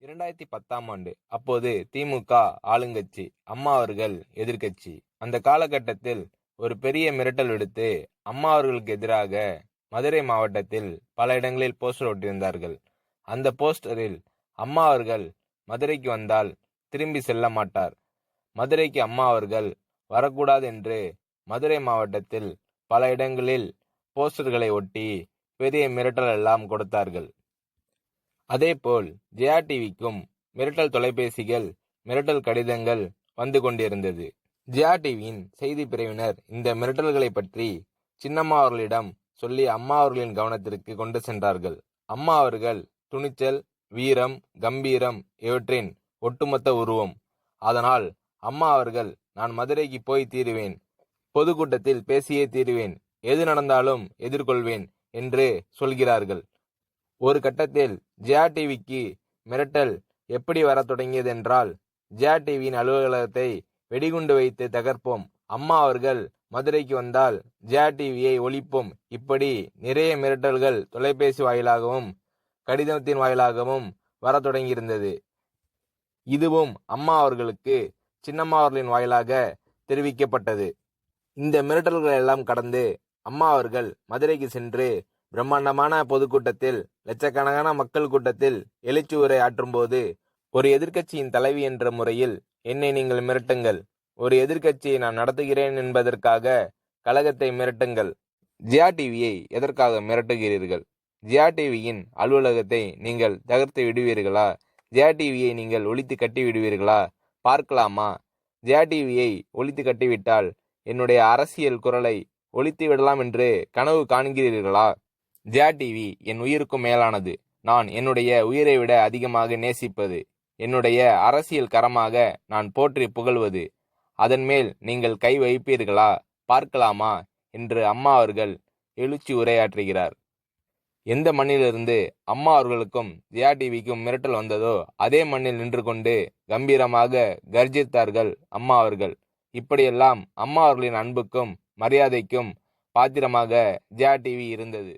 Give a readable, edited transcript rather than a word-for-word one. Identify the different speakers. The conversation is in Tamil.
Speaker 1: 2010ஆம் ஆண்டு. அப்போது திமுக ஆளுங்கட்சி, அம்மா அவர்கள் எதிர்க்கட்சி. அந்த காலகட்டத்தில் ஒரு பெரிய மிரட்டல் விடுத்து அம்மா அவர்களுக்கு எதிராக மதுரை மாவட்டத்தில் பல இடங்களில் போஸ்டர் ஒட்டியிருந்தார்கள். அந்த போஸ்டரில் அம்மா அவர்கள் மதுரைக்கு வந்தால் திரும்பி செல்ல மாட்டார், மதுரைக்கு அம்மா அவர்கள் வரக்கூடாது என்று மதுரை மாவட்டத்தில் பல இடங்களில் போஸ்டர்களை ஒட்டி பெரிய மிரட்டல் எல்லாம் கொடுத்தார்கள். அதேபோல் ஜெயா டிவிக்கும் மிரட்டல் தொலைபேசிகள், மிரட்டல் கடிதங்கள் வந்து கொண்டிருந்தது. ஜெயா டிவியின் செய்தி பிரிவினர் இந்த மிரட்டல்களை பற்றி சின்னம்மா அவர்களிடம் சொல்லி அம்மா அவர்களின் கவனத்திற்கு கொண்டு சென்றார்கள். அம்மா அவர்கள் துணிச்சல், வீரம், கம்பீரம் இவற்றின் ஒட்டுமொத்த உருவம். அதனால் அம்மா அவர்கள் நான் மதுரைக்கு போய் தீருவேன், பொதுக்கூட்டத்தில் பேசியே தீருவேன், எது நடந்தாலும் எதிர்கொள்வேன் என்று சொல்கிறார்கள். ஒரு கட்டத்தில் ஜெயா டிவிக்கு மிரட்டல் எப்படி வர தொடங்கியது என்றால், ஜெயா டிவியின் அலுவலகத்தை வெடிகுண்டு வைத்து தகர்ப்போம், அம்மா அவர்கள் மதுரைக்கு வந்தால் ஜெயா டிவியை ஒழிப்போம், இப்படி நிறைய மிரட்டல்கள் தொலைபேசி வாயிலாகவும் கடிதத்தின் வாயிலாகவும் வர தொடங்கியிருந்தது. இதுவும் அம்மா அவர்களுக்கு சின்னம்மா அவர்களின் வாயிலாக தெரிவிக்கப்பட்டது. இந்த மிரட்டல்கள் எல்லாம் கடந்து அம்மா அவர்கள் மதுரைக்கு சென்று பிரம்மாண்டமான பொதுக்கூட்டத்தில், லட்சக்கணக்கான மக்கள் கூட்டத்தில் எழுச்சி உரை ஆற்றும்போது, ஒரு எதிர்க்கட்சியின் தலைவி என்ற முறையில் என்னை நீங்கள் மிரட்டுங்கள், ஒரு எதிர்க்கட்சியை நான் நடத்துகிறேன் என்பதற்காக கழகத்தை மிரட்டுங்கள், ஜெயா டிவியை எதற்காக மிரட்டுகிறீர்கள், ஜெயா டிவியின் அலுவலகத்தை நீங்கள் தகர்த்து விடுவீர்களா, ஜெயா டிவியை நீங்கள் ஒழித்து கட்டி விடுவீர்களா, பார்க்கலாமா, ஜெயா டிவியை ஒழித்து கட்டிவிட்டால் என்னுடைய அரசியல் குரலை ஒழித்து விடலாம் என்று கனவு காண்கிறீர்களா, ஜெயா டிவி என் உயிருக்கும் மேலானது, நான் என்னுடைய உயிரை விட அதிகமாக நேசிப்பது, என்னுடைய அரசியல் கரமாக நான் போற்றி புகழ்வது, அதன் மேல் நீங்கள் கை வைப்பீர்களா, பார்க்கலாமா என்று அம்மா அவர்கள் எழுச்சி உரையாற்றுகிறார். எந்த மண்ணிலிருந்து அம்மா அவர்களுக்கும் ஜெயா டிவிக்கும் மிரட்டல் வந்ததோ அதே மண்ணில் நின்று கொண்டு கம்பீரமாக கர்ஜித்தார்கள் அம்மா அவர்கள். இப்படியெல்லாம் அம்மா அவர்களின் அன்புக்கும் மரியாதைக்கும் பாத்திரமாக ஜெயா டிவி இருந்தது.